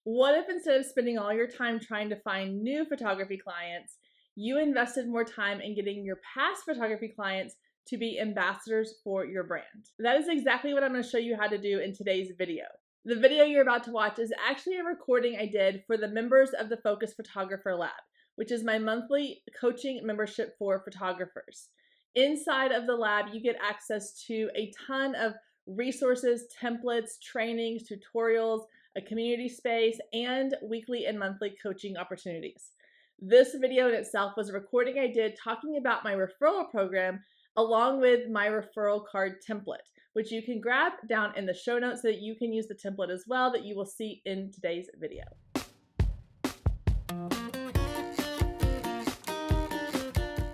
What if instead of spending all your time trying to find new photography clients, you invested more time in getting your past photography clients to be ambassadors for your brand? That is exactly what I'm going to show you how to do in today's video. The video you're about to watch is actually a recording I did for the members of the Focus Photographer Lab, which is my monthly coaching membership for photographers. Inside of the lab, you get access to a ton of resources, templates, trainings, tutorials, a community space, and weekly and monthly coaching opportunities. This video in itself was a recording I did talking about my referral program along with my referral card template, which you can grab down in the show notes so that you can use the template as well that you will see in today's video.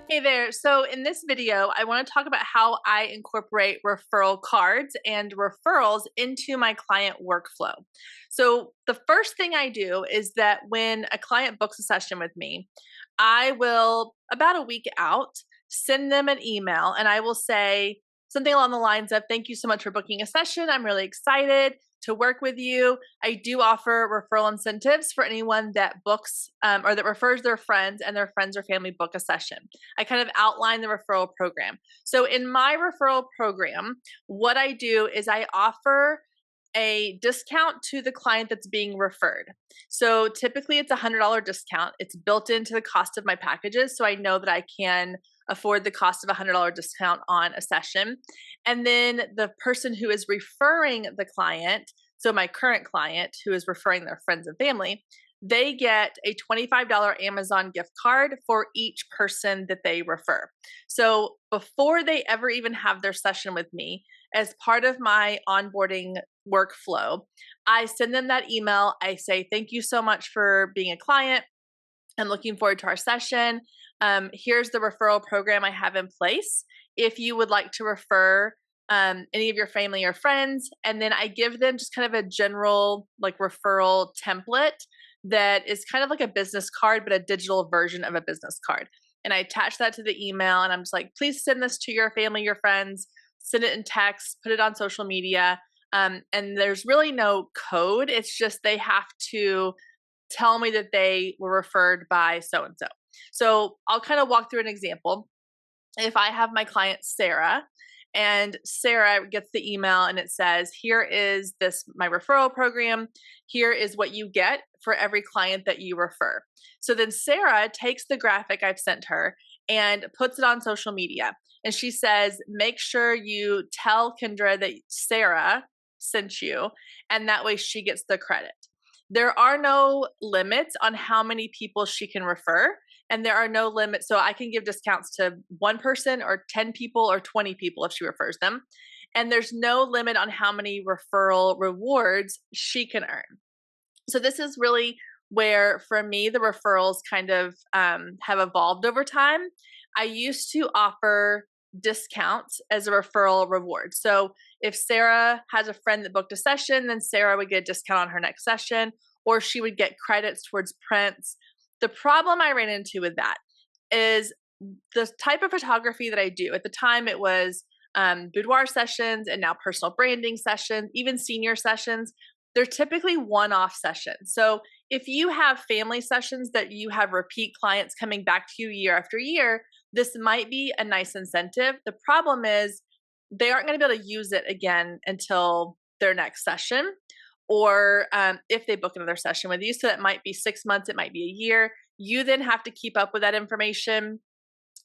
Hey there, so in this video, I want to talk about how I incorporate referral cards and referrals into my client workflow. So the first thing I do is that when a client books a session with me, I will, about a week out, send them an email and I will say something along the lines of, thank you so much for booking a session. I'm really excited to work with you. I do offer referral incentives for anyone that books or that refers their friends and their friends or family book a session. I kind of outline the referral program. So in my referral program, what I do is I offer a discount to the client that's being referred. So typically it's a $100 discount. It's built into the cost of my packages. So I know that I can afford the cost of a $100 discount on a session. And then the person who is referring the client, so my current client who is referring their friends and family, they get a $25 Amazon gift card for each person that they refer. So before they ever even have their session with me, as part of my onboarding workflow, I send them that email. I say, thank you so much for being a client. I'm looking forward to our session. Here's the referral program I have in place. If you would like to refer any of your family or friends, and then I give them just kind of a general like referral template that is kind of like a business card, but a digital version of a business card. And I attach that to the email and I'm just like, please send this to your family, your friends, send it in text, put it on social media. And there's really no code. It's just they have to tell me that they were referred by so-and-so. So I'll kind of walk through an example. If I have my client, Sarah, and Sarah gets the email and it says, here is my referral program. Here is what you get for every client that you refer. So then Sarah takes the graphic I've sent her and puts it on social media. And she says, make sure you tell Kendra that Sarah sent you, and that way she gets the credit. There are no limits on how many people she can refer, and there are no limits. So I can give discounts to one person or 10 people or 20 people if she refers them. And there's no limit on how many referral rewards she can earn. So this is really where, for me, the referrals kind of have evolved over time. I used to offer discounts as a referral reward. So if Sarah has a friend that booked a session, then Sarah would get a discount on her next session, or she would get credits towards prints. The problem I ran into with that is the type of photography that I do. At the time, it was boudoir sessions and now personal branding sessions, even senior sessions. They're typically one-off sessions. So if you have family sessions that you have repeat clients coming back to you year after year, this might be a nice incentive. The problem is they aren't going to be able to use it again until their next session, or if they book another session with you. So that might be 6 months, it might be a year. You then have to keep up with that information.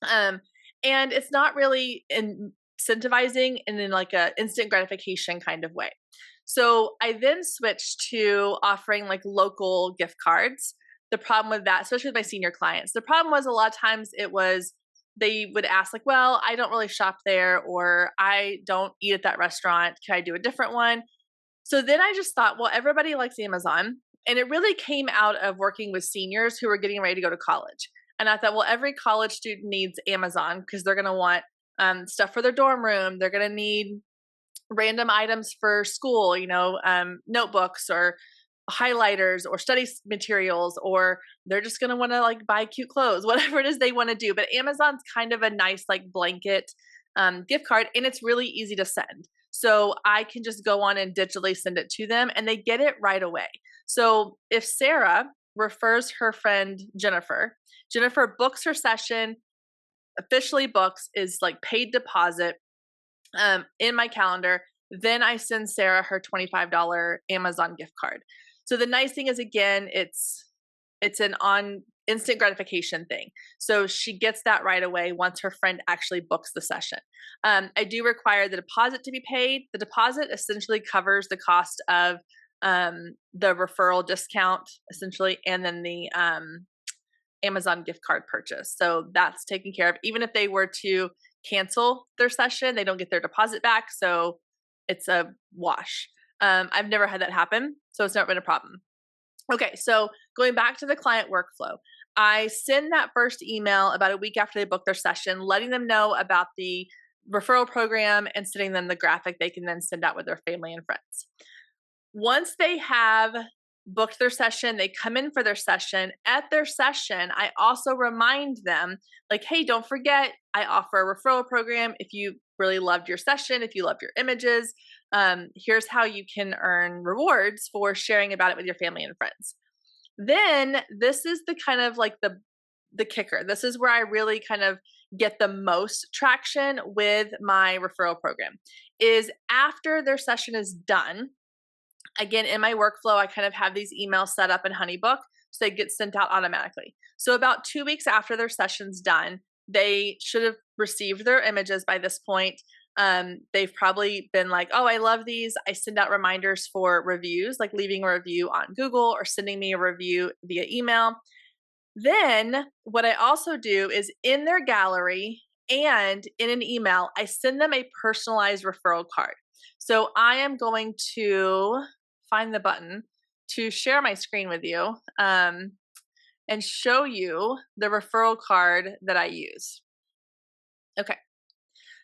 And it's not really incentivizing and in like a instant gratification kind of way. So I then switched to offering like local gift cards. The problem with that, especially with my senior clients, the problem was a lot of times they would ask like, well, I don't really shop there, or I don't eat at that restaurant. Can I do a different one? So then I just thought, well, everybody likes Amazon. And it really came out of working with seniors who were getting ready to go to college. And I thought, well, every college student needs Amazon because they're going to want stuff for their dorm room. They're going to need random items for school, notebooks or highlighters or study materials, or they're just going to want to like buy cute clothes, whatever it is they want to do. But Amazon's kind of a nice like blanket gift card, and it's really easy to send. So I can just go on and digitally send it to them and they get it right away. So if Sarah refers her friend Jennifer, Jennifer books her session, officially books, is like paid deposit in my calendar. Then I send Sarah her $25 Amazon gift card. So the nice thing is, again, it's an on instant gratification thing. So she gets that right away once her friend actually books the session. I do require the deposit to be paid. The deposit essentially covers the cost of the referral discount, essentially, and then the Amazon gift card purchase. So that's taken care of. Even if they were to cancel their session, they don't get their deposit back. So it's a wash. I've never had that happen, so it's never been a problem. Okay, so going back to the client workflow, I send that first email about a week after they book their session, letting them know about the referral program and sending them the graphic they can then send out with their family and friends. Once they have booked their session, they come in for their session. At their session, I also remind them, like, hey, don't forget, I offer a referral program. If you really loved your session, if you loved your images, here's how you can earn rewards for sharing about it with your family and friends. Then this is the kind of like the kicker. This is where I really kind of get the most traction with my referral program, is after their session is done. Again, in my workflow, I kind of have these emails set up in Honeybook, so they get sent out automatically. So about 2 weeks after their session's done, they should have received their images by this point. They've probably been like, oh, I love these. I send out reminders for reviews, like leaving a review on Google or sending me a review via email. Then what I also do is in their gallery and in an email, I send them a personalized referral card. So I am going to find the button to share my screen with you and show you the referral card that I use. Okay.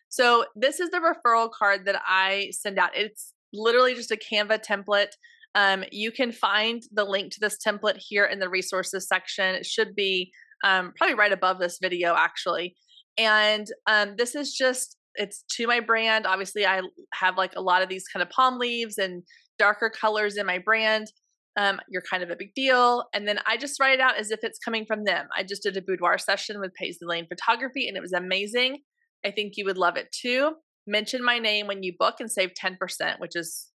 So this is the referral card that I send out. It's literally just a Canva template. You can find the link to this template here in the resources section. It should be probably right above this video, actually. And this is just, it's to my brand. Obviously, I have like a lot of these kind of palm leaves and darker colors in my brand. You're kind of a big deal. And then I just write it out as if it's coming from them. I just did a boudoir session with Paisley Lane Photography, and it was amazing. I think you would love it too. Mention my name when you book and save 10%, which is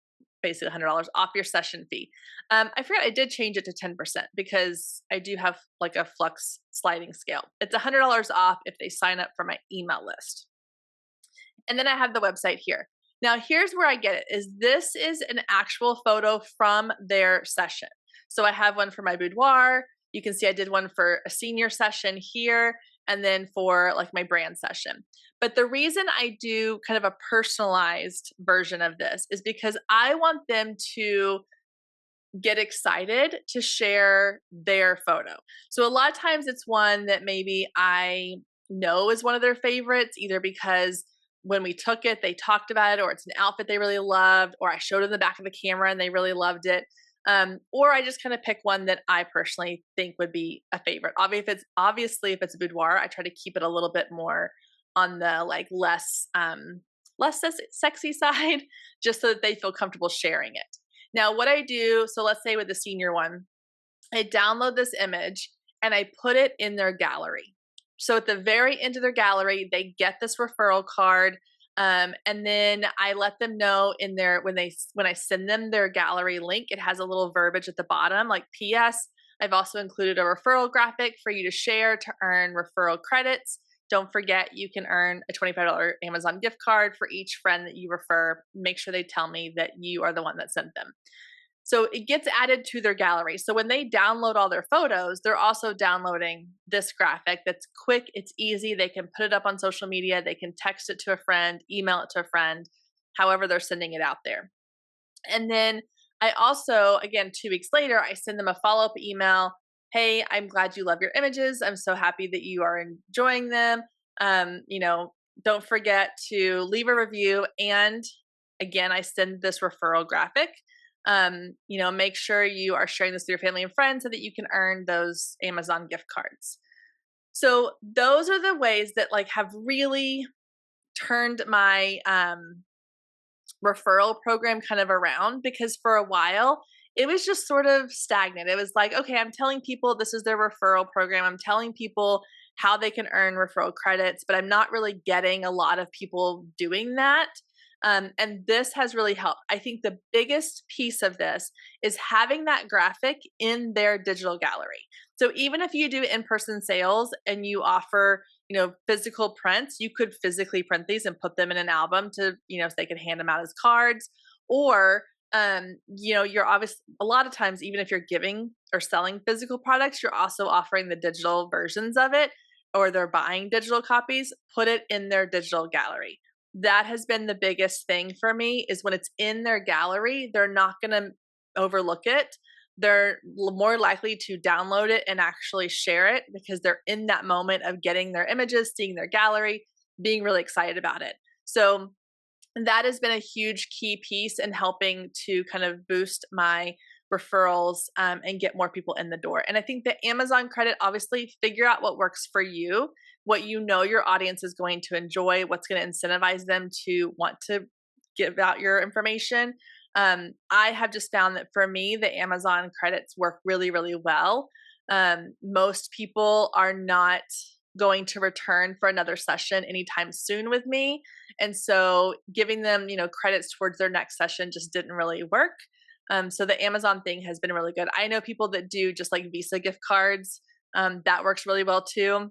basically $100 off your session fee. I forgot I did change it to 10% because I do have like a flux sliding scale. It's $100 off if they sign up for my email list. And then I have the website here. Now here's where I get it, is this is an actual photo from their session. So I have one for my boudoir. You can see I did one for a senior session here, and then for like my brand session. But the reason I do kind of a personalized version of this is because I want them to get excited to share their photo. So a lot of times it's one that maybe I know is one of their favorites, either because when we took it, they talked about it, or it's an outfit they really loved, or I showed them the back of the camera and they really loved it. Or I just kind of pick one that I personally think would be a favorite. Obviously, if it's a boudoir, I try to keep it a little bit more on the like less sexy side, just so that they feel comfortable sharing it. Now, what I do, so let's say with the senior one, I download this image and I put it in their gallery. So at the very end of their gallery, they get this referral card. And then I let them know in their, when I send them their gallery link, it has a little verbiage at the bottom, like PS. I've also included a referral graphic for you to share to earn referral credits. Don't forget, you can earn a $25 Amazon gift card for each friend that you refer. Make sure they tell me that you are the one that sent them. So it gets added to their gallery. So when they download all their photos, they're also downloading this graphic that's quick, it's easy. They can put it up on social media. They can text it to a friend, email it to a friend, however they're sending it out there. And then I also, again, 2 weeks later, I send them a follow-up email. Hey, I'm glad you love your images. I'm so happy that you are enjoying them. Don't forget to leave a review. And again, I send this referral graphic. Make sure you are sharing this with your family and friends so that you can earn those Amazon gift cards. So those are the ways that like have really turned my referral program kind of around, because for a while it was just sort of stagnant. It was like, okay, I'm telling people this is their referral program. I'm telling people how they can earn referral credits, but I'm not really getting a lot of people doing that. And this has really helped. I think the biggest piece of this is having that graphic in their digital gallery. So even if you do in-person sales and you offer, physical prints, you could physically print these and put them in an album to, so they can hand them out as cards. Or, you're obviously, a lot of times, even if you're giving or selling physical products, you're also offering the digital versions of it, or they're buying digital copies, put it in their digital gallery. That has been the biggest thing for me, is when it's in their gallery, they're not going to overlook it. They're more likely to download it and actually share it, because they're in that moment of getting their images, seeing their gallery, being really excited about it. So that has been a huge key piece in helping to kind of boost my referrals, and get more people in the door. And I think the Amazon credit, obviously, figure out what works for you, what your audience is going to enjoy, what's going to incentivize them to want to give out your information. I have just found that for me, the Amazon credits work really, really well. Most people are not going to return for another session anytime soon with me. And so giving them, credits towards their next session just didn't really work. So the Amazon thing has been really good. I know people that do just like Visa gift cards. That works really well too.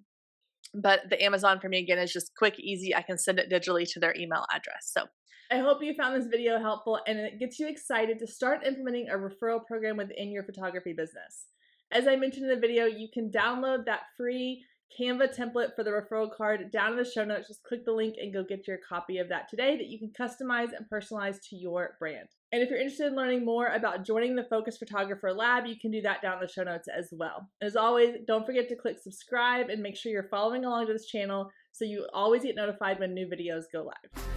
But the Amazon for me, again, is just quick, easy. I can send it digitally to their email address. So I hope you found this video helpful and it gets you excited to start implementing a referral program within your photography business. As I mentioned in the video, you can download that free Canva template for the referral card down in the show notes. Just click the link and go get your copy of that today, that you can customize and personalize to your brand. And if you're interested in learning more about joining the Focus Photographer Lab, you can do that down in the show notes as well. As always, don't forget to click subscribe and make sure you're following along to this channel so you always get notified when new videos go live.